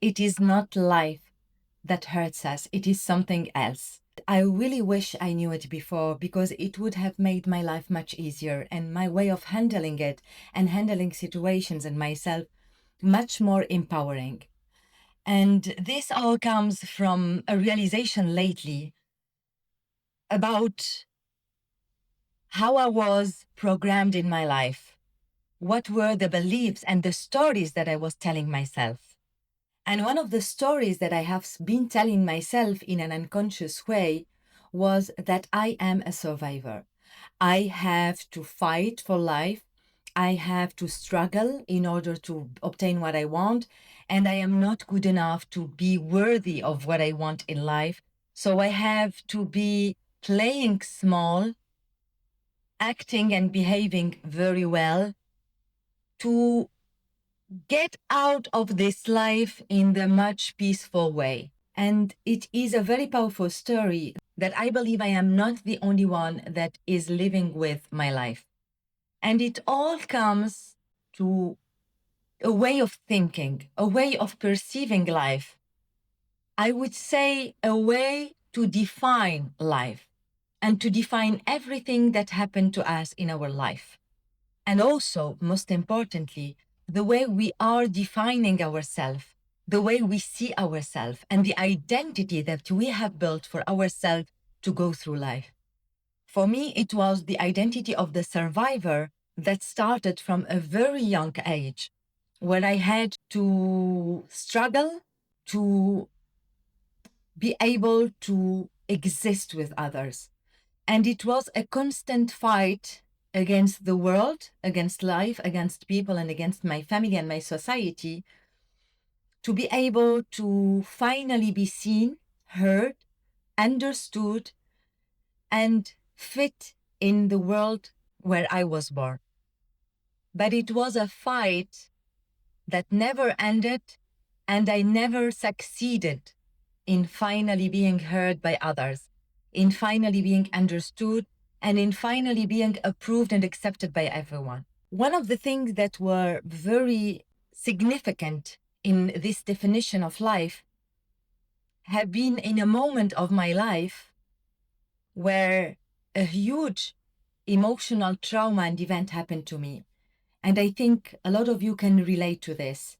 it is not life that hurts us, it is something else. I really wish I knew it before, because it would have made my life much easier and my way of handling it and handling situations and myself much more empowering. And this all comes from a realization lately about how I was programmed in my life. What were the beliefs and the stories that I was telling myself? And one of the stories that I have been telling myself in an unconscious way was that I am a survivor. I have to fight for life. I have to struggle in order to obtain what I want. And I am not good enough to be worthy of what I want in life. So I have to be playing small, acting and behaving very well to get out of this life in the much peaceful way. And it is a very powerful story that I believe I am not the only one that is living with my life. And it all comes to a way of thinking, a way of perceiving life. I would say a way to define life and to define everything that happened to us in our life. And also, most importantly, the way we are defining ourselves, the way we see ourselves, and the identity that we have built for ourselves to go through life. For me, it was the identity of the survivor that started from a very young age, where I had to struggle to be able to exist with others. And it was a constant fight against the world, against life, against people, and against my family and my society to be able to finally be seen, heard, understood, and fit in the world where I was born. But it was a fight that never ended, and I never succeeded in finally being heard by others, in finally being understood, and in finally being approved and accepted by everyone. One of the things that were very significant in this definition of life have been in a moment of my life where a huge emotional trauma and event happened to me. And I think a lot of you can relate to this.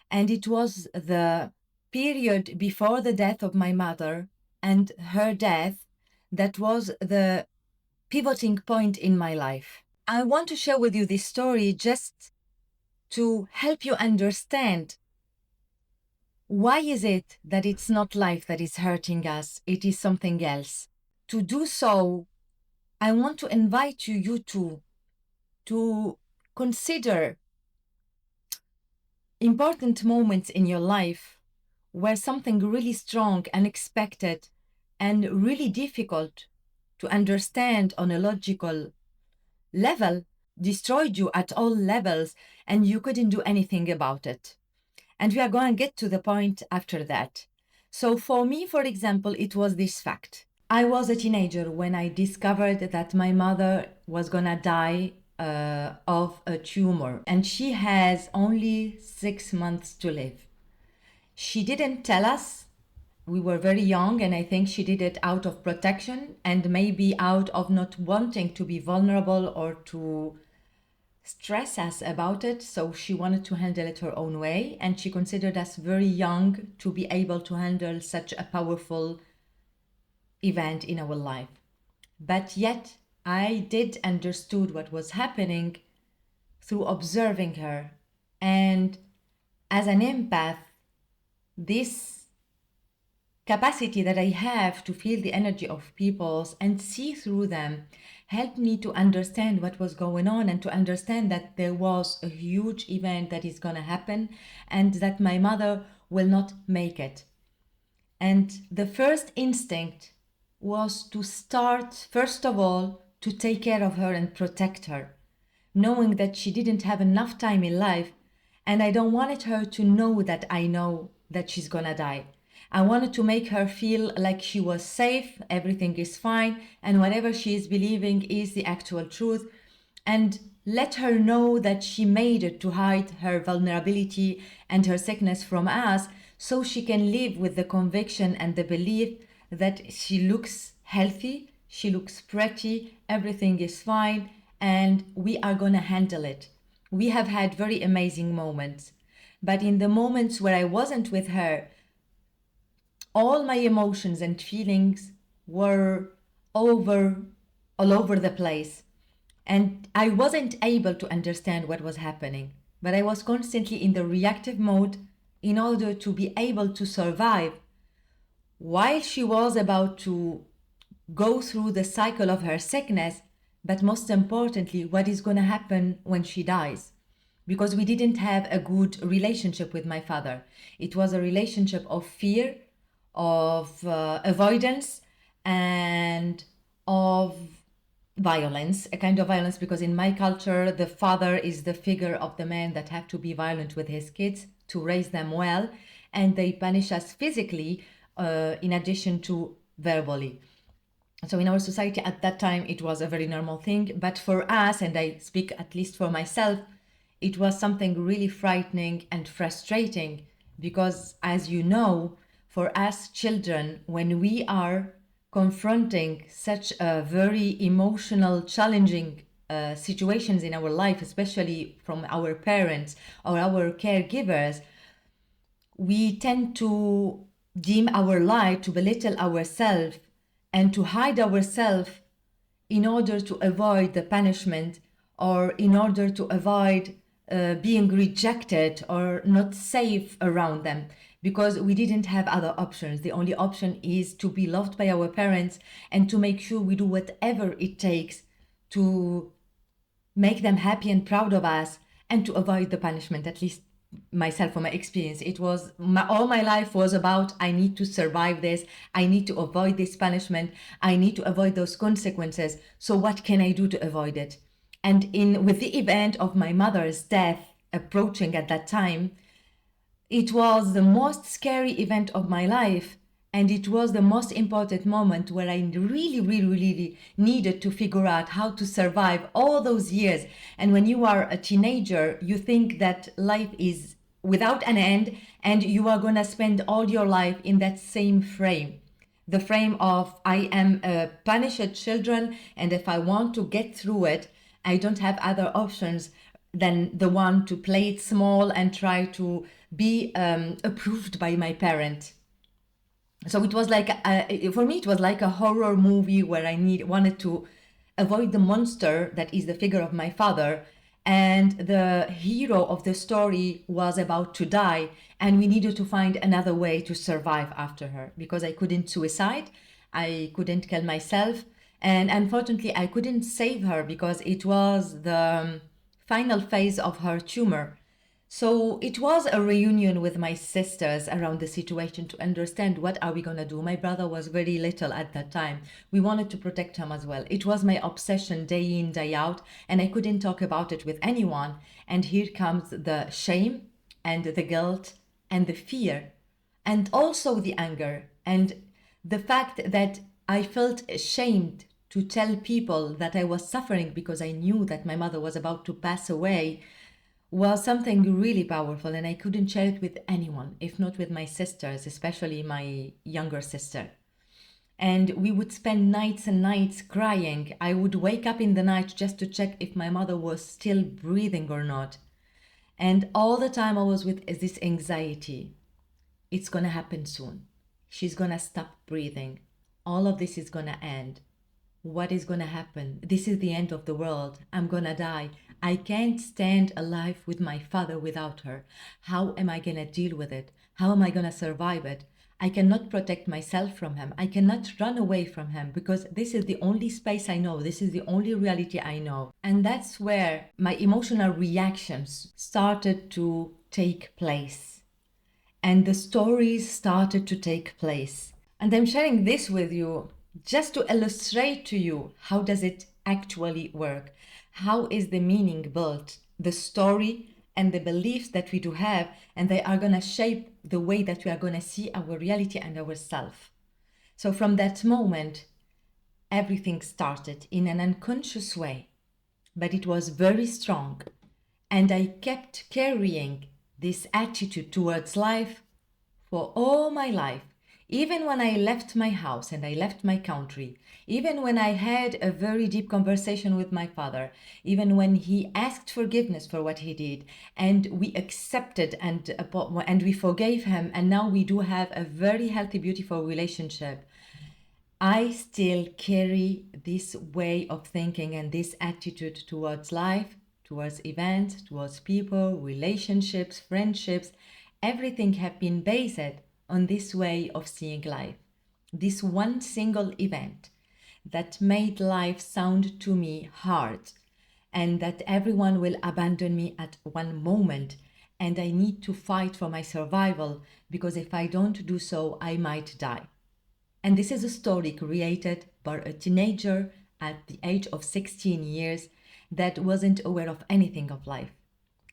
And it was the period before the death of my mother and her death that was the pivoting point in my life. I want to share with you this story just to help you understand why is it that it's not life that is hurting us, it is something else. To do so, I want to invite you to consider important moments in your life where something really strong, unexpected, and really difficult to understand on a logical level destroyed you at all levels, and you couldn't do anything about it. And we are going to get to the point after that. So for me, for example, it was this fact. I was a teenager when I discovered that my mother was going to die of a tumor, and she has only 6 months to live. She didn't tell us. We were very young, and I think she did it out of protection and maybe out of not wanting to be vulnerable or to stress us about it. So she wanted to handle it her own way, and she considered us very young to be able to handle such a powerful event in our life. But yet I did understood what was happening through observing her. And as an empath, this capacity that I have to feel the energy of people and see through them helped me to understand what was going on and to understand that there was a huge event that is going to happen and that my mother will not make it. And the first instinct was to start, first of all, to take care of her and protect her, knowing that she didn't have enough time in life, and I don't wanted her to know that I know that she's gonna die. I wanted to make her feel like she was safe, everything is fine, and whatever she is believing is the actual truth, and let her know that she made it to hide her vulnerability and her sickness from us so she can live with the conviction and the belief that she looks healthy, she looks pretty, everything is fine, and we are going to handle it. We have had very amazing moments. But in the moments where I wasn't with her, all my emotions and feelings were over all over the place. And I wasn't able to understand what was happening. But I was constantly in the reactive mode in order to be able to survive while she was about to go through the cycle of her sickness, but most importantly, what is going to happen when she dies. Because we didn't have a good relationship with my father. It was a relationship of fear, of avoidance, and of violence, a kind of violence, because in my culture, the father is the figure of the man that have to be violent with his kids to raise them well, and they punish us physically in addition to verbally. So in our society at that time, it was a very normal thing. But for us, and I speak at least for myself, it was something really frightening and frustrating because, as you know, for us children, when we are confronting such a very emotional, challenging situations in our life, especially from our parents or our caregivers, we tend to dim our light, to belittle ourselves, and to hide ourselves in order to avoid the punishment or in order to avoid being rejected or not safe around them, because we didn't have other options. The only option is to be loved by our parents and to make sure we do whatever it takes to make them happy and proud of us and to avoid the punishment. At least myself, from my experience, it was all my life was about, I need to survive this, I need to avoid this punishment, I need to avoid those consequences, so what can I do to avoid it? And in with the event of my mother's death approaching at that time, it was the most scary event of my life, and it was the most important moment where I really needed to figure out how to survive all those years. And when you are a teenager, you think that life is without an end and you are going to spend all your life in that same frame. The frame of, I am a punished children, and if I want to get through it, I don't have other options than the one to play it small and try to be approved by my parent. So it was like for me it was like a horror movie where I wanted to avoid the monster that is the figure of my father, and the hero of the story was about to die, and we needed to find another way to survive after her, because I couldn't suicide, I couldn't kill myself, and unfortunately I couldn't save her because it was the final phase of her tumor. So it was a reunion with my sisters around the situation to understand what are we going to do. My brother was very little at that time. We wanted to protect him as well. It was my obsession day in, day out, and I couldn't talk about it with anyone. And here comes the shame and the guilt and the fear and also the anger and the fact that I felt ashamed to tell people that I was suffering because I knew that my mother was about to pass away was something really powerful, and I couldn't share it with anyone, if not with my sisters, especially my younger sister. And we would spend nights and nights crying. I would wake up in the night just to check if my mother was still breathing or not. And all the time I was with this anxiety. It's gonna happen soon. She's gonna stop breathing. All of this is gonna end. What is going to happen? This is the end of the world. I'm going to die. I can't stand alive with my father without her. How am I going to deal with it? How am I going to survive it? I cannot protect myself from him. I cannot run away from him because this is the only space I know. This is the only reality I know. And that's where my emotional reactions started to take place. And the stories started to take place. And I'm sharing this with you just to illustrate to you how does it actually work, how is the meaning built, the story and the beliefs that we do have, and they are going to shape the way that we are going to see our reality and ourself. So from that moment, everything started in an unconscious way, but it was very strong, and I kept carrying this attitude towards life for all my life, even when I left my house and I left my country, even when I had a very deep conversation with my father, even when he asked forgiveness for what he did, and we accepted and we forgave him, and now we do have a very healthy, beautiful relationship. I still carry this way of thinking and this attitude towards life, towards events, towards people, relationships, friendships. Everything have been based on this way of seeing life. This one single event that made life sound to me hard, and that everyone will abandon me at one moment, and I need to fight for my survival, because if I don't do so, I might die. And this is a story created by a teenager at the age of 16 years that wasn't aware of anything of life.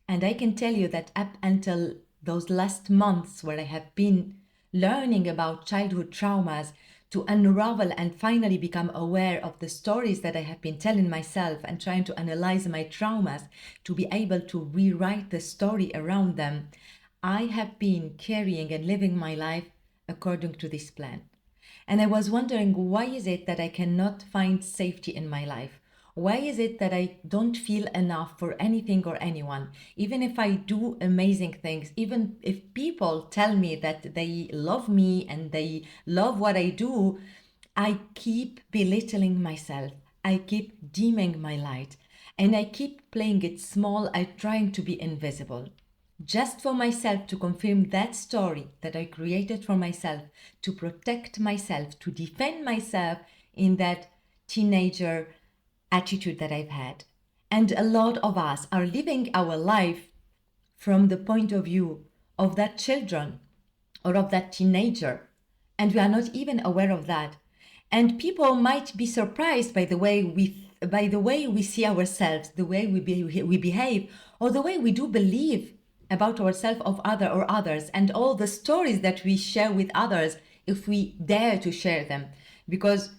And I can tell you that up until those last months, where I have been learning about childhood traumas, to unravel and finally become aware of the stories that I have been telling myself and trying to analyze my traumas to be able to rewrite the story around them, I have been carrying and living my life according to this plan. And I was wondering, why is it that I cannot find safety in my life? Why is it that I don't feel enough for anything or anyone? Even if I do amazing things, even if people tell me that they love me and they love what I do, I keep belittling myself. I keep dimming my light. And I keep playing it small and trying to be invisible, just for myself, to confirm that story that I created for myself, to protect myself, to defend myself in that teenager attitude that I've had. And a lot of us are living our life from the point of view of that children or of that teenager, and we are not even aware of that. And people might be surprised by the way we see ourselves, the way we behave, or the way we do believe about ourselves of other or others, and all the stories that we share with others, if we dare to share them. Because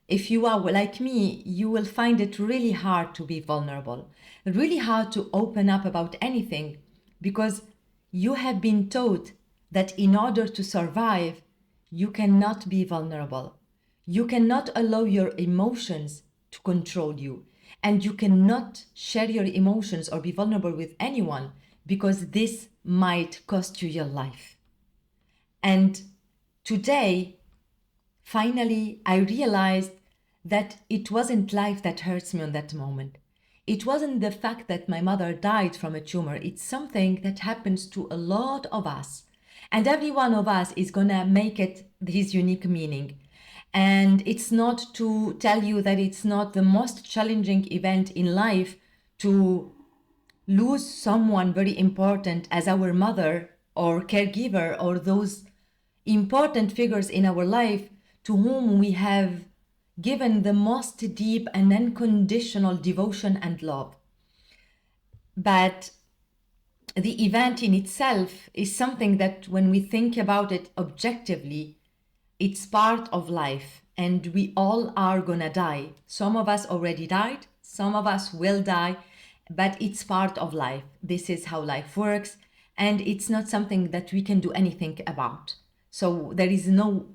if you are like me, you will find it really hard to be vulnerable, really hard to open up about anything, because you have been taught that in order to survive, you cannot be vulnerable. You cannot allow your emotions to control you. And you cannot share your emotions or be vulnerable with anyone, because this might cost you your life. And today, finally, I realized that it wasn't life that hurts me on that moment. It wasn't the fact that my mother died from a tumor. It's something that happens to a lot of us. And every one of us is gonna make it his unique meaning. And it's not to tell you that it's not the most challenging event in life to lose someone very important as our mother or caregiver, or those important figures in our life to whom we have given the most deep and unconditional devotion and love. But the event in itself is something that, when we think about it objectively, it's part of life, and we all are gonna die. Some of us already died, some of us will die, but it's part of life. This is how life works, and it's not something that we can do anything about. So there is no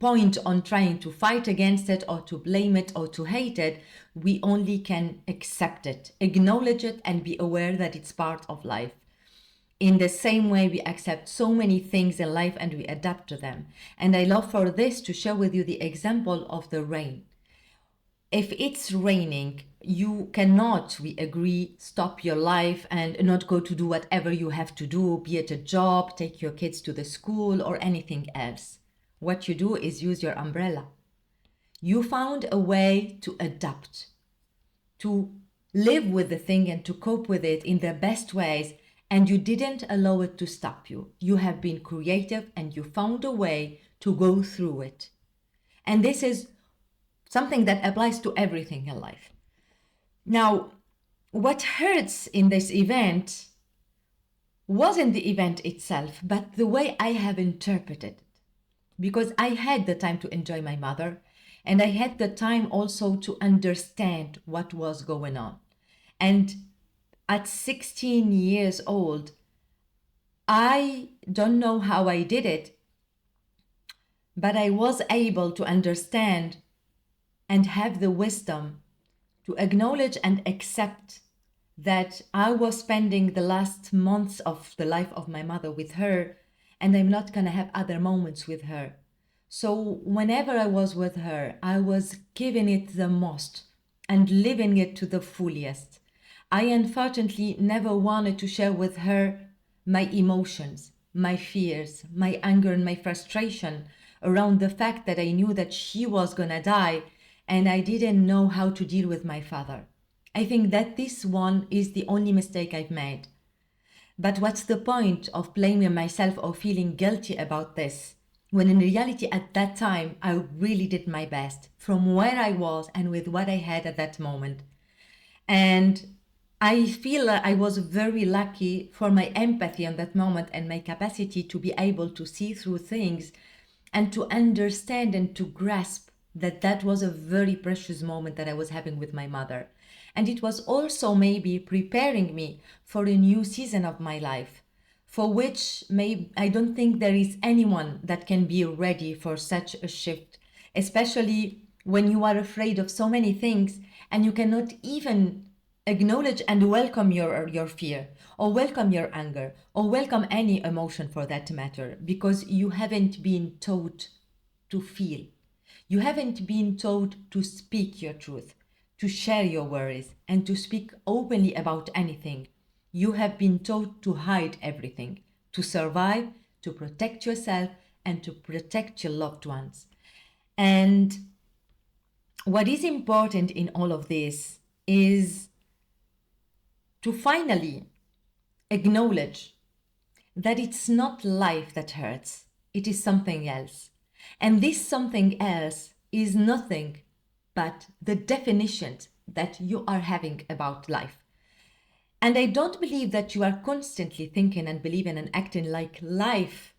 point on trying to fight against it or to blame it or to hate it. We only can accept it, acknowledge it, and be aware that it's part of life. In the same way we accept so many things in life and we adapt to them. And I love for this to share with you the example of the rain. If it's raining, you cannot, we agree, stop your life and not go to do whatever you have to do, be it a job, take your kids to the school, or anything else. What you do is use your umbrella. You found a way to adapt, to live with the thing and to cope with it in the best ways, and you didn't allow it to stop you. You have been creative and you found a way to go through it. And this is something that applies to everything in life. Now, what hurts in this event wasn't the event itself, but the way I have interpreted it. Because I had the time to enjoy my mother, and I had the time also to understand what was going on. And at 16 years old, I don't know how I did it, but I was able to understand and have the wisdom to acknowledge and accept that I was spending the last months of the life of my mother with her, and I'm not going to have other moments with her. So, whenever I was with her, I was giving it the most and living it to the fullest. I unfortunately never wanted to share with her my emotions, my fears, my anger, and my frustration around the fact that I knew that she was gonna die and I didn't know how to deal with my father. I think that this one is the only mistake I've made. But what's the point of blaming myself or feeling guilty about this? When in reality, at that time, I really did my best from where I was and with what I had at that moment. And I feel I was very lucky for my empathy in that moment and my capacity to be able to see through things and to understand and to grasp that that was a very precious moment that I was having with my mother. And it was also maybe preparing me for a new season of my life, for which I don't think there is anyone that can be ready for such a shift, especially when you are afraid of so many things and you cannot even acknowledge and welcome your fear or welcome your anger or welcome any emotion for that matter, because you haven't been taught to feel. You haven't been taught to speak your truth, to share your worries, and to speak openly about anything. You have been taught to hide everything, to survive, to protect yourself, and to protect your loved ones. And what is important in all of this is to finally acknowledge that it's not life that hurts, it is something else. And this something else is nothing but the definitions that you are having about life. And I don't believe that you are constantly thinking and believing and acting like life,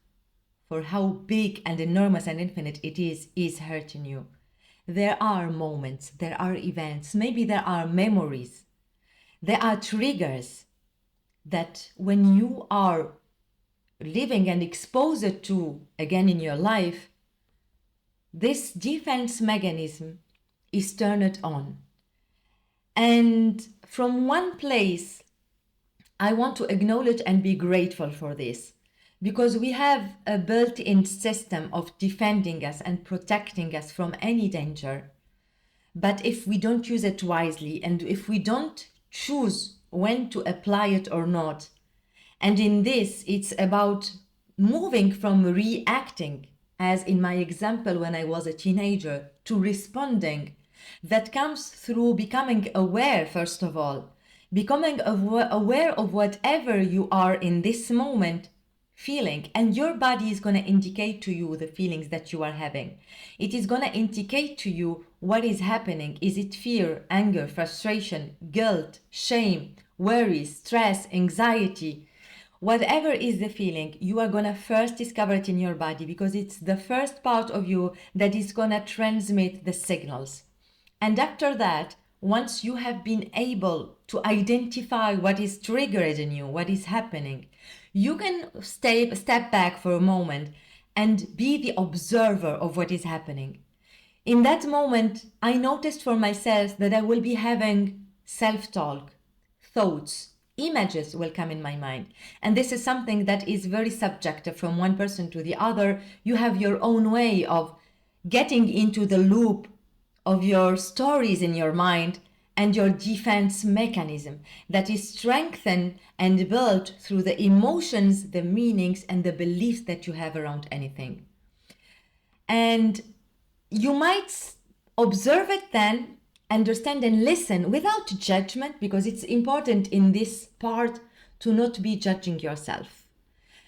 for how big and enormous and infinite it is hurting you. There are moments, there are events, maybe there are memories, there are triggers that when you are living and exposed to again in your life, this defense mechanism is turned on. And from one place, I want to acknowledge and be grateful for this, because we have a built in system of defending us and protecting us from any danger. But if we don't use it wisely and if we don't choose when to apply it or not, and in this, it's about moving from reacting, as in my example when I was a teenager, to responding. That comes through becoming aware, first of all, becoming aware of whatever you are in this moment feeling, and your body is going to indicate to you the feelings that you are having. It is going to indicate to you what is happening. Is it fear, anger, frustration, guilt, shame, worry, stress, anxiety? Whatever is the feeling, you are going to first discover it in your body, because it's the first part of you that is going to transmit the signals. And after that, once you have been able to identify what is triggered in you, what is happening, you can step back for a moment and be the observer of what is happening. In that moment, I noticed for myself that I will be having self-talk, thoughts, images will come in my mind. And this is something that is very subjective from one person to the other. You have your own way of getting into the loop of your stories in your mind and your defense mechanism that is strengthened and built through the emotions, the meanings, and the beliefs that you have around anything. And you might observe it then, understand and listen without judgment, because it's important in this part to not be judging yourself.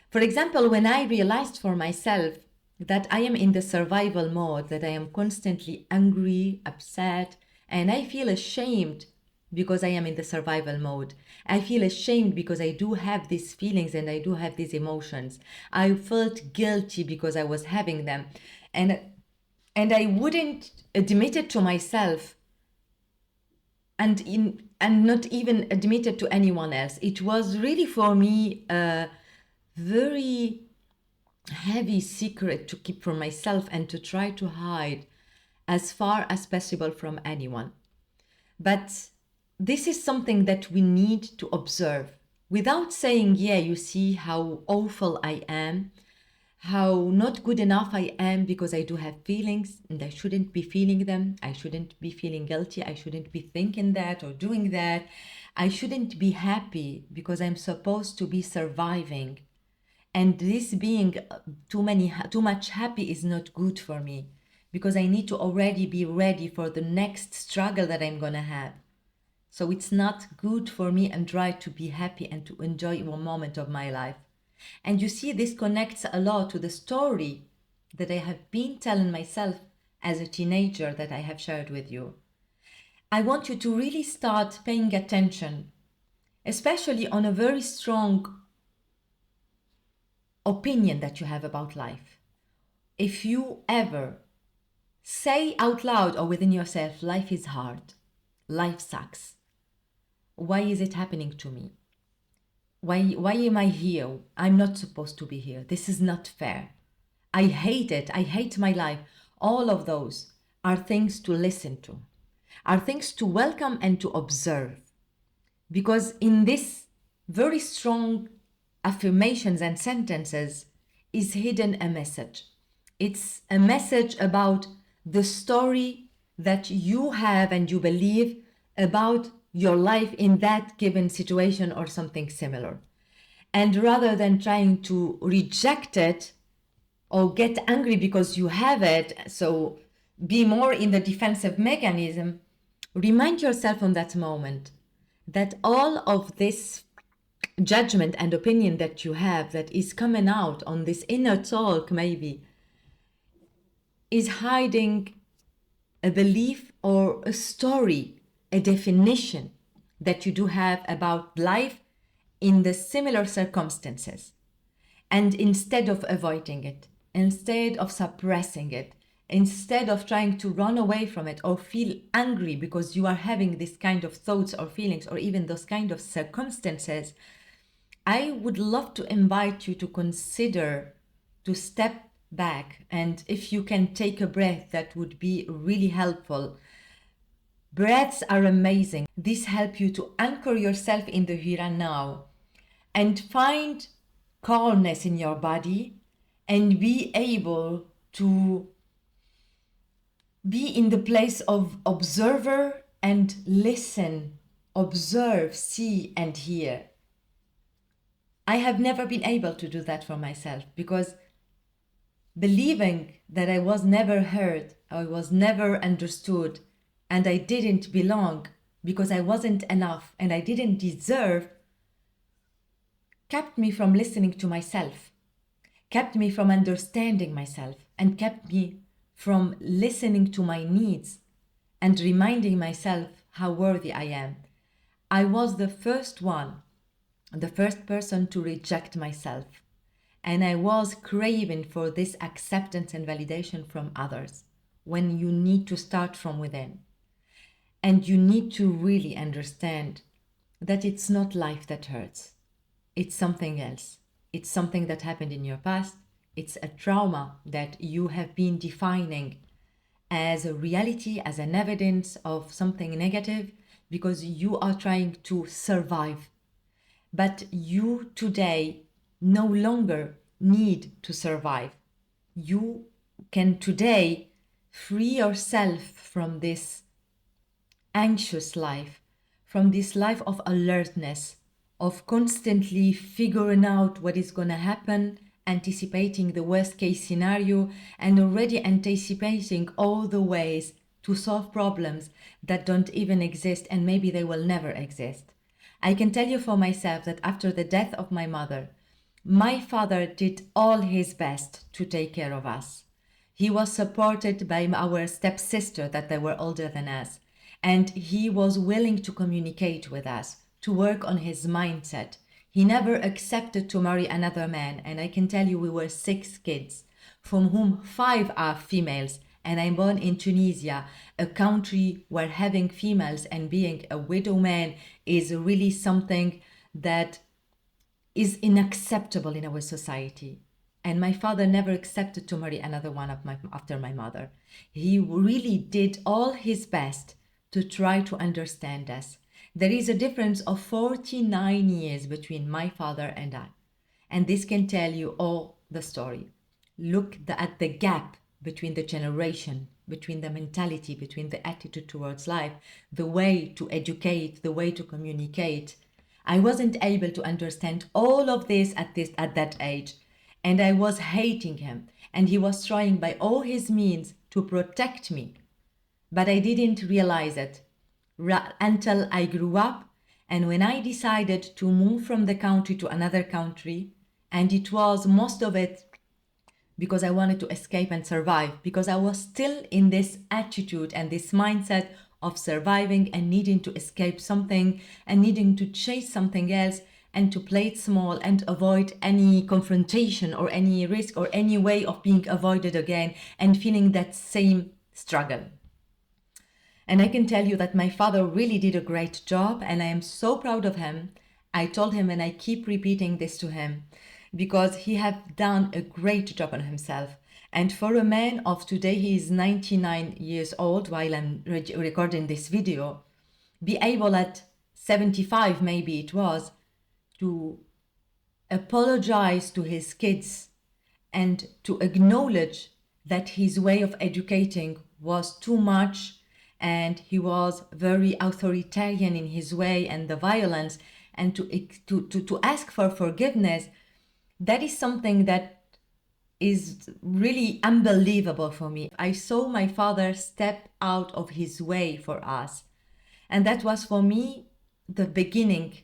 For example, when I realized for myself that I am in the survival mode, that I am constantly angry, upset, and I feel ashamed because I am in the survival mode. I feel ashamed because I do have these feelings and I do have these emotions. I felt guilty because I was having them. And I wouldn't admit it to myself and not even admit it to anyone else. It was really for me very heavy secret to keep for myself and to try to hide as far as possible from anyone. But this is something that we need to observe without saying, yeah, you see how awful I am, how not good enough I am because I do have feelings and I shouldn't be feeling them. I shouldn't be feeling guilty. I shouldn't be thinking that or doing that. I shouldn't be happy because I'm supposed to be surviving. And this being too much happy is not good for me because I need to already be ready for the next struggle that I'm going to have. So it's not good for me and try to be happy and to enjoy one moment of my life. And you see, this connects a lot to the story that I have been telling myself as a teenager that I have shared with you. I want you to really start paying attention, especially on a very strong opinion that you have about life. If you ever say out loud or within yourself, life is hard, life sucks, why is it happening to me? Why am I here? I'm not supposed to be here. This is not fair. I hate it. I hate my life. All of those are things to listen to, are things to welcome and to observe. Because in this very strong affirmations and sentences is hidden a message. It's a message about the story that you have and you believe about your life in that given situation or something similar. And rather than trying to reject it or get angry because you have it, so be more in the defensive mechanism, remind yourself on that moment that all of this judgment and opinion that you have that is coming out on this inner talk maybe is hiding a belief or a story, a definition that you do have about life in the similar circumstances. And instead of avoiding it, instead of suppressing it, instead of trying to run away from it or feel angry because you are having this kind of thoughts or feelings or even those kind of circumstances, I would love to invite you to consider to step back. And if you can take a breath, that would be really helpful. Breaths are amazing. These help you to anchor yourself in the here and now and find calmness in your body and be able to be in the place of observer and listen, observe, see, and hear. I have never been able to do that for myself because believing that I was never heard, I was never understood, and I didn't belong because I wasn't enough and I didn't deserve, kept me from listening to myself, kept me from understanding myself, and kept me from listening to my needs and reminding myself how worthy I am. I was the first person to reject myself. And I was craving for this acceptance and validation from others when you need to start from within. And you need to really understand that it's not life that hurts. It's something else. It's something that happened in your past. It's a trauma that you have been defining as a reality, as an evidence of something negative, because you are trying to survive. But you today no longer need to survive. You can today free yourself from this anxious life, from this life of alertness, of constantly figuring out what is going to happen, anticipating the worst case scenario, and already anticipating all the ways to solve problems that don't even exist and maybe they will never exist. I can tell you for myself that after the death of my mother, my father did all his best to take care of us. He was supported by our stepsister that they were older than us, and he was willing to communicate with us, to work on his mindset. He never accepted to marry another man, and I can tell you we were 6 kids, from whom 5 are females, and I'm born in Tunisia, a country where having females and being a widow man is really something that is unacceptable in our society. And my father never accepted to marry another one after my mother. He really did all his best to try to understand us. There is a difference of 49 years between my father and I. And this can tell you all the story. Look at the gap between the generation, between the mentality, between the attitude towards life, the way to educate, the way to communicate. I wasn't able to understand all of this at that age, and I was hating him, and he was trying by all his means to protect me. But I didn't realize it until I grew up, and when I decided to move from the country to another country, and it was most of it because I wanted to escape and survive, because I was still in this attitude and this mindset of surviving and needing to escape something and needing to chase something else and to play it small and avoid any confrontation or any risk or any way of being avoided again and feeling that same struggle. And I can tell you that my father really did a great job, and I am so proud of him. I told him, and I keep repeating this to him, because he have done a great job on himself. And for a man of today, he is 99 years old while I'm recording this video, be able at 75, maybe it was, to apologize to his kids and to acknowledge that his way of educating was too much and he was very authoritarian in his way and the violence, and to ask for forgiveness, that is something that is really unbelievable for me. I saw my father step out of his way for us, and that was for me the beginning,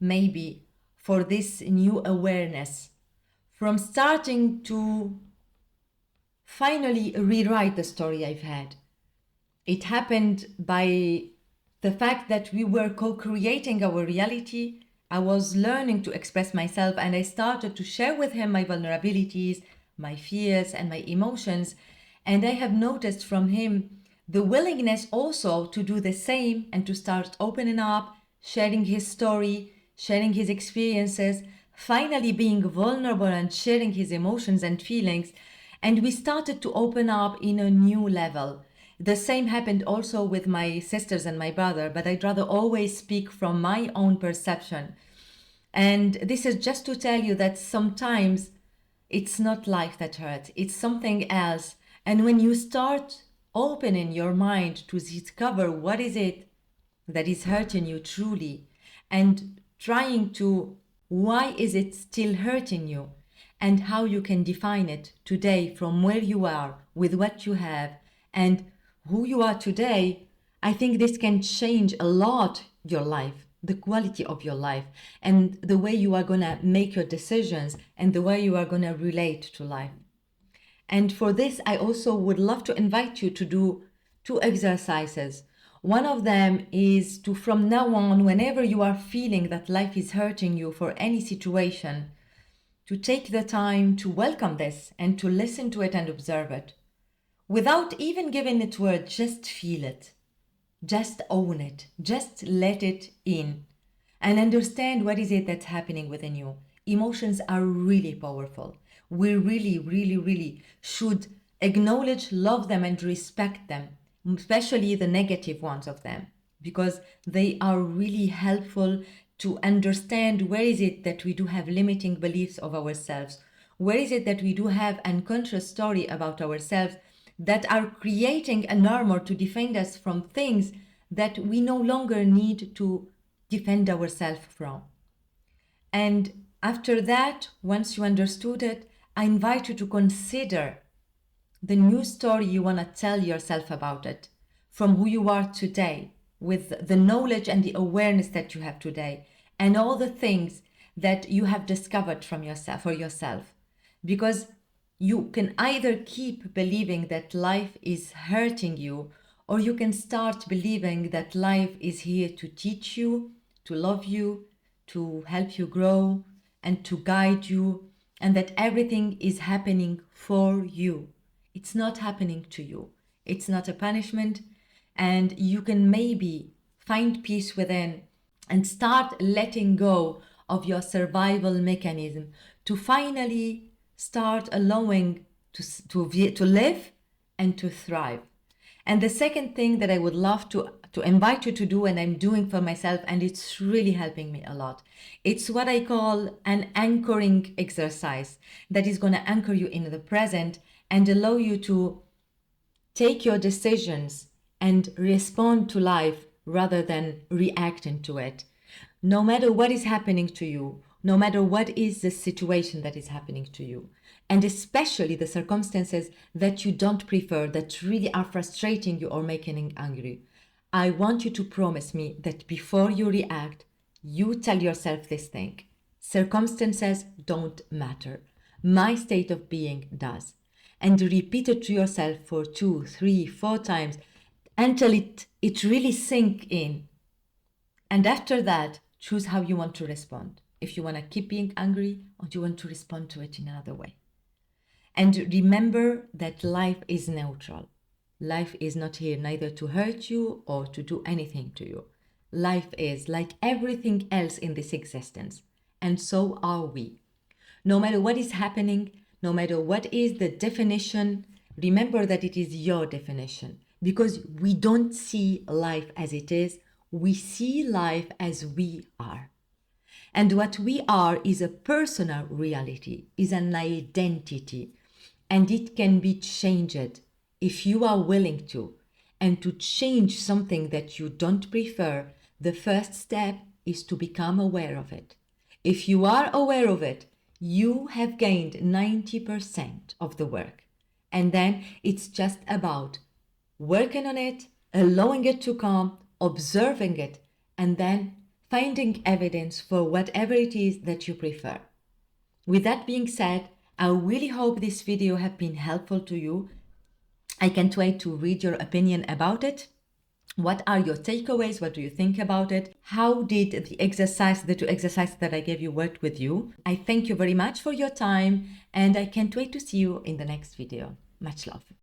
maybe, for this new awareness, from starting to finally rewrite the story I've had. It happened by the fact that we were co-creating our reality. I was learning to express myself, and I started to share with him my vulnerabilities, my fears, and my emotions. And I have noticed from him the willingness also to do the same and to start opening up, sharing his story, sharing his experiences, finally being vulnerable and sharing his emotions and feelings. And we started to open up in a new level. The same happened also with my sisters and my brother, but I'd rather always speak from my own perception. And this is just to tell you that sometimes it's not life that hurts, it's something else. And when you start opening your mind to discover what is it that is hurting you truly, and trying to why is it still hurting you, and how you can define it today from where you are with what you have and who you are today, I think this can change a lot your life, the quality of your life, and the way you are going to make your decisions and the way you are going to relate to life. And for this, I also would love to invite you to do 2 exercises. One of them is to, from now on, whenever you are feeling that life is hurting you for any situation, to take the time to welcome this and to listen to it and observe it. Without even giving it words, just feel it. Just own it. Just let it in. And understand what is it that's happening within you. Emotions are really powerful. We really, really, really should acknowledge, love them, and respect them, especially the negative ones of them, because they are really helpful to understand where is it that we do have limiting beliefs of ourselves. Where is it that we do have unconscious story about ourselves that are creating an armor to defend us from things that we no longer need to defend ourselves from. And after that, once you understood it, I invite you to consider the new story you want to tell yourself about it, from who you are today, with the knowledge and the awareness that you have today, and all the things that you have discovered from yourself for yourself. Because you can either keep believing that life is hurting you, or you can start believing that life is here to teach you, to love you, to help you grow, and to guide you, and that everything is happening for you. It's not happening to you. It's not a punishment, and you can maybe find peace within and start letting go of your survival mechanism to finally start allowing to live and to thrive. And the second thing that I would love to invite you to do, and I'm doing for myself, and it's really helping me a lot, it's what I call an anchoring exercise that is going to anchor you in the present and allow you to take your decisions and respond to life rather than reacting to it. No matter what is happening to you, no matter what is the situation that is happening to you, and especially the circumstances that you don't prefer, that really are frustrating you or making you angry, I want you to promise me that before you react, you tell yourself this thing: circumstances don't matter. My state of being does. And repeat it to yourself for 2, 3, 4 times until it really sink in. And after that, choose how you want to respond. If you want to keep being angry, or do you want to respond to it in another way? And remember that life is neutral. Life is not here neither to hurt you or to do anything to you. Life is like everything else in this existence, and so are we. No matter what is happening, no matter what is the definition, remember that it is your definition, because we don't see life as it is, we see life as we are. And what we are is a personal reality, is an identity, and it can be changed if you are willing to. And to change something that you don't prefer, the first step is to become aware of it. If you are aware of it, you have gained 90% of the work. And then it's just about working on it, allowing it to come, observing it, and then finding evidence for whatever it is that you prefer. With that being said, I really hope this video has been helpful to you. I can't wait to read your opinion about it. What are your takeaways? What do you think about it? How did the two exercises that I gave you work with you? I thank you very much for your time, and I can't wait to see you in the next video. Much love.